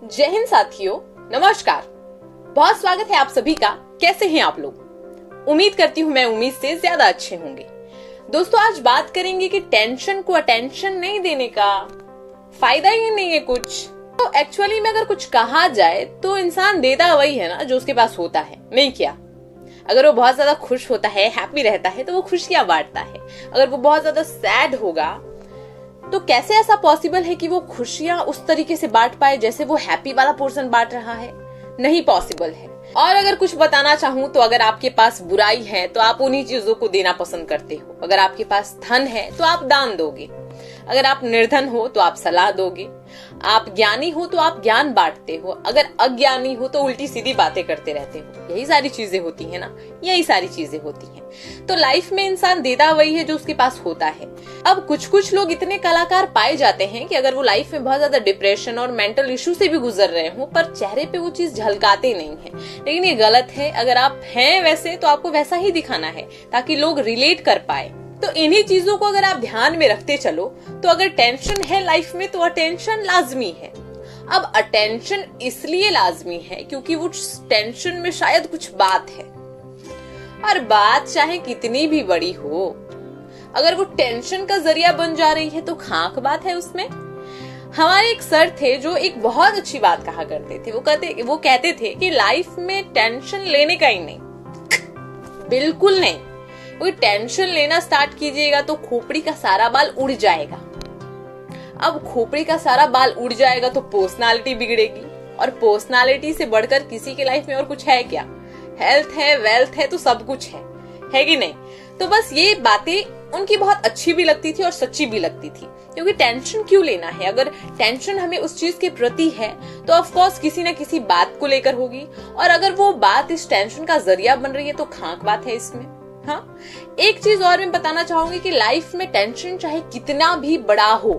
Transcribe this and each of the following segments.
जय हिंद साथियों, नमस्कार। बहुत स्वागत है आप सभी का। कैसे हैं आप लोग? उम्मीद करती हूँ मैं उम्मीद से ज्यादा अच्छे होंगे। दोस्तों, आज बात करेंगे कि टेंशन को अटेंशन नहीं देने का फायदा ही नहीं है कुछ। तो एक्चुअली में अगर कुछ कहा जाए तो इंसान देता वही है ना जो उसके पास होता है, नहीं क्या? अगर वो बहुत ज्यादा खुश होता है, हैप्पी रहता है तो वो खुशियां बांटता है। अगर वो बहुत ज्यादा सैड होगा तो कैसे ऐसा पॉसिबल है कि वो खुशियां उस तरीके से बांट पाए जैसे वो हैप्पी वाला पोर्शन बांट रहा है? नहीं पॉसिबल है। और अगर कुछ बताना चाहूं तो अगर आपके पास बुराई है तो आप उन्हीं चीजों को देना पसंद करते हो। अगर आपके पास धन है तो आप दान दोगे। अगर आप निर्धन हो तो आप सलाह दोगे। आप ज्ञानी हो तो आप ज्ञान बांटते हो। अगर अज्ञानी हो तो उल्टी सीधी बातें करते रहते हो। यही सारी चीजें होती है ना, यही सारी चीजें होती हैं। तो लाइफ में इंसान देता वही है जो उसके पास होता है। अब कुछ लोग इतने कलाकार पाए जाते हैं कि अगर वो लाइफ में बहुत ज्यादा डिप्रेशन और मेंटल इश्यू से भी गुजर रहे हो पर चेहरे पे वो चीज झलकाते नहीं है, लेकिन ये गलत है। अगर आप हैं वैसे तो आपको वैसा ही दिखाना है ताकि लोग रिलेट कर पाए। तो इन्हीं चीजों को अगर आप ध्यान में रखते चलो तो अगर टेंशन है लाइफ में तो अटेंशन लाजमी है। अब अटेंशन इसलिए लाजमी है क्योंकि वो टेंशन में शायद कुछ बात है, और बात चाहे कितनी भी बड़ी हो, अगर वो टेंशन का जरिया बन जा रही है तो खाक बात है उसमें। हमारे एक सर थे जो एक बहुत अच्छी बात कहा करते थे। वो कहते थे कि लाइफ में टेंशन लेने का ही नहीं, बिल्कुल नहीं। कोई टेंशन लेना स्टार्ट कीजिएगा तो खोपड़ी का सारा बाल उड़ जाएगा। अब खोपड़ी का सारा बाल उड़ जाएगा तो पर्सनालिटी बिगड़ेगी, और पर्सनालिटी से बढ़कर किसी की लाइफ में और कुछ है क्या? हेल्थ है, वेल्थ है, तो सब कुछ है कि नहीं? तो बस ये बातें उनकी बहुत अच्छी भी लगती थी और सच्ची भी लगती थी। क्योंकि टेंशन क्यों लेना है? अगर टेंशन हमें उस चीज के प्रति है तो ऑफ कोर्स किसी न किसी बात को लेकर होगी, और अगर वो बात इस टेंशन का जरिया बन रही है तो खाक बात है इसमें। हाँ, एक चीज और मैं बताना चाहूंगी कि लाइफ में टेंशन चाहे कितना भी बड़ा हो,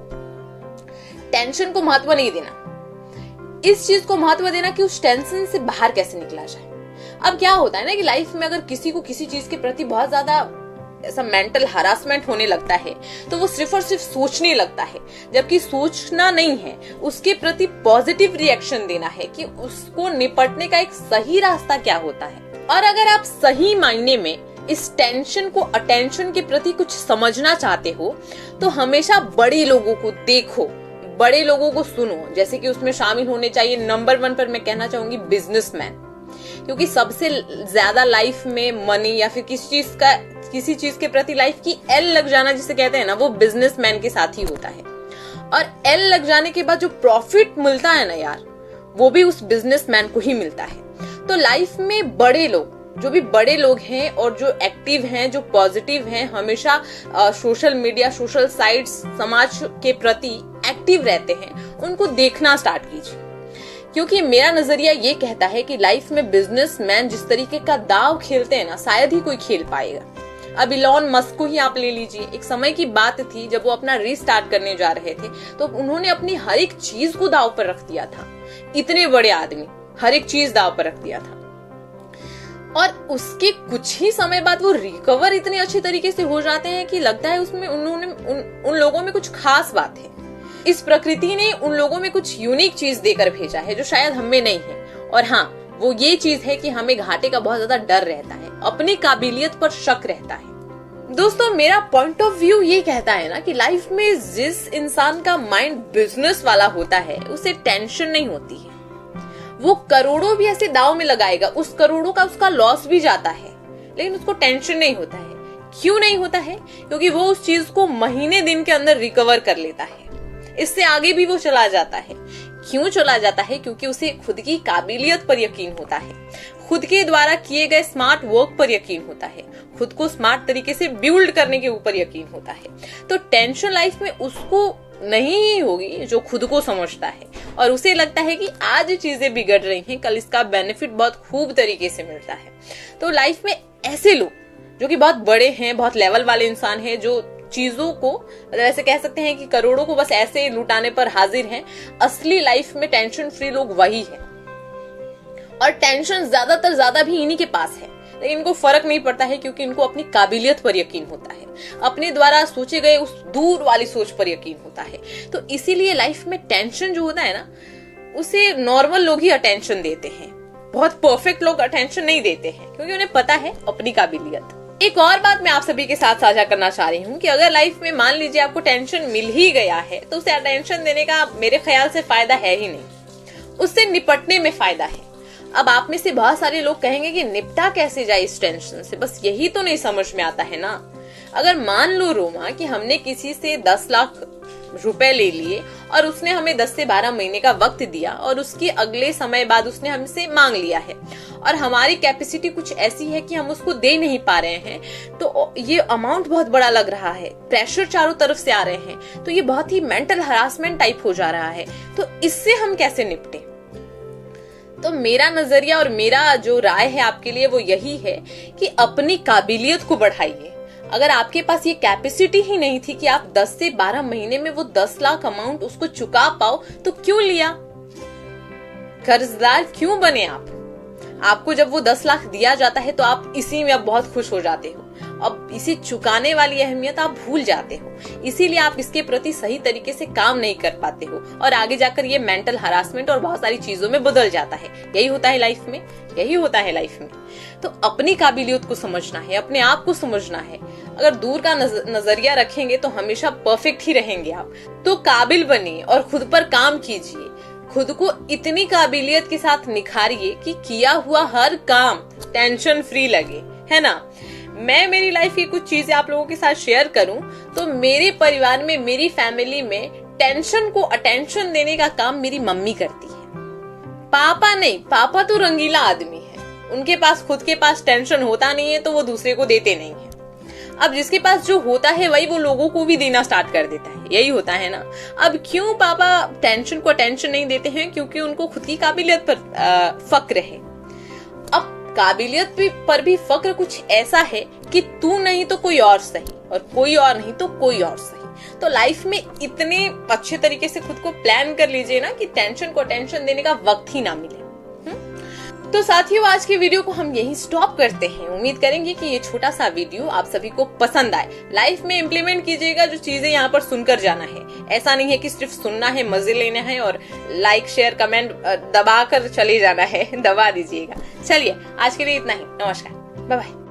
टेंशन को महत्व नहीं देना। इस चीज को महत्व देना कि उस टेंशन से बाहर कैसे निकला जाए। अब क्या होता है ना कि लाइफ में अगर किसी को किसी चीज के प्रति बहुत ज्यादा ऐसा मेंटल हरासमेंट होने लगता है तो वो सिर्फ और सिर्फ सोचने लगता है, जबकि सोचना नहीं है, उसके प्रति पॉजिटिव रिएक्शन देना है कि उसको निपटने का एक सही रास्ता क्या होता है। और अगर आप सही मायने में इस टेंशन को अटेंशन के प्रति कुछ समझना चाहते हो तो हमेशा बड़े लोगों को देखो, बड़े लोगों को सुनो। जैसे कि उसमें शामिल होने चाहिए नंबर 1 पर मैं कहना चाहूंगी बिजनेसमैन, क्योंकि सबसे ज्यादा लाइफ में मनी या फिर किसी चीज के प्रति लाइफ की एल लग जाना जिसे कहते हैं ना, वो बिजनेसमैन के साथ ही होता है। और एल लग जाने के बाद जो प्रॉफिट मिलता है ना यार, वो भी उस बिजनेसमैन को ही मिलता है। तो लाइफ में बड़े लोग, जो भी बड़े लोग हैं और जो एक्टिव हैं, जो पॉजिटिव हैं, हमेशा सोशल मीडिया, सोशल साइट्स, समाज के प्रति एक्टिव रहते हैं, उनको देखना स्टार्ट कीजिए। क्योंकि मेरा नजरिया ये कहता है कि लाइफ में बिजनेसमैन जिस तरीके का दाव खेलते हैं ना, शायद ही कोई खेल पाएगा। अब इलॉन मस्क को ही आप ले लीजिए। एक समय की बात थी जब वो अपना रीस्टार्ट करने जा रहे थे तो उन्होंने अपनी हर एक चीज को दाव पर रख दिया था। इतने बड़े आदमी हर एक चीज दाव पर रख दिया था, और उसके कुछ ही समय बाद वो रिकवर इतने अच्छे तरीके से हो जाते हैं कि लगता है उसमें उन लोगों में कुछ खास बात है। इस प्रकृति ने उन लोगों में कुछ यूनिक चीज देकर भेजा है जो शायद हमें नहीं है। और हाँ, वो ये चीज है कि हमें घाटे का बहुत ज्यादा डर रहता है, अपनी काबिलियत पर शक रहता है। दोस्तों, मेरा पॉइंट ऑफ व्यू ये कहता है ना कि लाइफ में जिस इंसान का माइंड बिजनेस वाला होता है उसे टेंशन नहीं होती है। वो करोड़ों भी ऐसे दाव में लगाएगा, उस करोड़ों का उसका लॉस भी जाता है, लेकिन उसको टेंशन नहीं होता है। क्यों नहीं होता है? क्योंकि वो उस चीज को महीने दिन के अंदर रिकवर कर लेता है, इससे आगे भी वो चला जाता है। क्यों चला जाता है? क्योंकि उसे खुद की काबिलियत पर यकीन होता है, खुद के द्वारा किए गए स्मार्ट वर्क पर यकीन होता है, खुद को स्मार्ट तरीके से बिल्ड करने के ऊपर यकीन होता है। तो टेंशन लाइफ में उसको नहीं होगी जो खुद को समझता है, और उसे लगता है कि आज चीजें बिगड़ रही हैं, कल इसका बेनिफिट बहुत खूब तरीके से मिलता है। तो लाइफ में ऐसे लोग जो कि बहुत बड़े हैं, बहुत लेवल वाले इंसान हैं, जो चीजों को ऐसे कह सकते हैं कि करोड़ों को बस ऐसे लुटाने पर हाजिर हैं, असली लाइफ में टेंशन फ्री लोग वही हैं। और टेंशन ज्यादातर ज्यादा भी इन्हीं के पास है, लेकिन इनको फर्क नहीं पड़ता है क्योंकि इनको अपनी काबिलियत पर यकीन होता है, अपने द्वारा सोचे गए उस दूर वाली सोच पर यकीन होता है। तो इसीलिए लाइफ में टेंशन जो होता है ना, उसे नॉर्मल लोग ही अटेंशन देते हैं, बहुत परफेक्ट लोग अटेंशन नहीं देते हैं, क्योंकि उन्हें पता है अपनी काबिलियत। एक और बात मैं आप सभी के साथ साझा करना चाह रही हूँ कि अगर लाइफ में मान लीजिए आपको टेंशन मिल ही गया है तो उसे अटेंशन देने का मेरे ख्याल से फायदा है ही नहीं, उससे निपटने में फायदा है। अब आप में से बहुत सारे लोग कहेंगे कि निपटा कैसे जाए इस टेंशन से, बस यही तो नहीं समझ में आता है ना। अगर मान लो रोमा कि हमने किसी से 10 लाख रुपए ले लिए और उसने हमें 10 से 12 महीने का वक्त दिया और उसके अगले समय बाद उसने हमसे मांग लिया है और हमारी कैपेसिटी कुछ ऐसी है कि हम उसको दे नहीं पा रहे हैं, तो ये अमाउंट बहुत बड़ा लग रहा है, प्रेशर चारों तरफ से आ रहे हैं, तो ये बहुत ही मेंटल हरासमेंट टाइप हो जा रहा है, तो इससे हम कैसे निपटे। तो मेरा नजरिया और मेरा जो राय है आपके लिए वो यही है कि अपनी काबिलियत को बढ़ाइए। अगर आपके पास ये कैपेसिटी ही नहीं थी कि आप 10 से 12 महीने में वो 10 लाख अमाउंट उसको चुका पाओ, तो क्यों लिया, कर्जदार क्यों बने आप। आपको जब वो 10 लाख दिया जाता है तो आप इसी में अब बहुत खुश हो जाते हो, अब इसे चुकाने वाली अहमियत आप भूल जाते हो, इसीलिए आप इसके प्रति सही तरीके से काम नहीं कर पाते हो और आगे जाकर ये मेंटल हरासमेंट और बहुत सारी चीजों में बदल जाता है। यही होता है लाइफ में, यही होता है लाइफ में। तो अपनी काबिलियत को समझना है, अपने आप को समझना है। अगर दूर का नजरिया रखेंगे तो हमेशा परफेक्ट ही रहेंगे आप। तो काबिल बनिए और खुद पर काम कीजिए, खुद को इतनी काबिलियत के साथ निखारिए कि किया हुआ हर काम टेंशन फ्री लगे, है ना। मैं मेरी लाइफ की कुछ चीजें आप लोगों के साथ शेयर करूं तो मेरे परिवार में, मेरी फैमिली में टेंशन को अटेंशन देने का काम मेरी मम्मी करती है, पापा नहीं। पापा तो रंगीला आदमी है, उनके पास खुद के पास टेंशन होता नहीं है तो वो दूसरे को देते नहीं है। अब जिसके पास जो होता है वही वो लोगों को भी देना स्टार्ट कर देता है, यही होता है ना। अब क्यों पापा टेंशन को अटेंशन नहीं देते हैं, क्योंकि उनको खुद की काबिलियत पर फक्र है। अब काबिलियत पर भी फक्र कुछ ऐसा है कि तू नहीं तो कोई और सही, और कोई और नहीं तो कोई और सही। तो लाइफ में इतने अच्छे तरीके से खुद को प्लान कर लीजिए ना कि टेंशन को अटेंशन देने का वक्त ही ना मिले। तो साथियों, आज की वीडियो को हम यहीं स्टॉप करते हैं। उम्मीद करेंगे कि ये छोटा सा वीडियो आप सभी को पसंद आए। लाइफ में इम्प्लीमेंट कीजिएगा जो चीजें यहाँ पर सुनकर जाना है। ऐसा नहीं है कि सिर्फ सुनना है, मजे लेना है और लाइक शेयर कमेंट दबा कर चले जाना है, दबा दीजिएगा। चलिए आज के लिए इतना ही। नमस्कार, बाय बाय।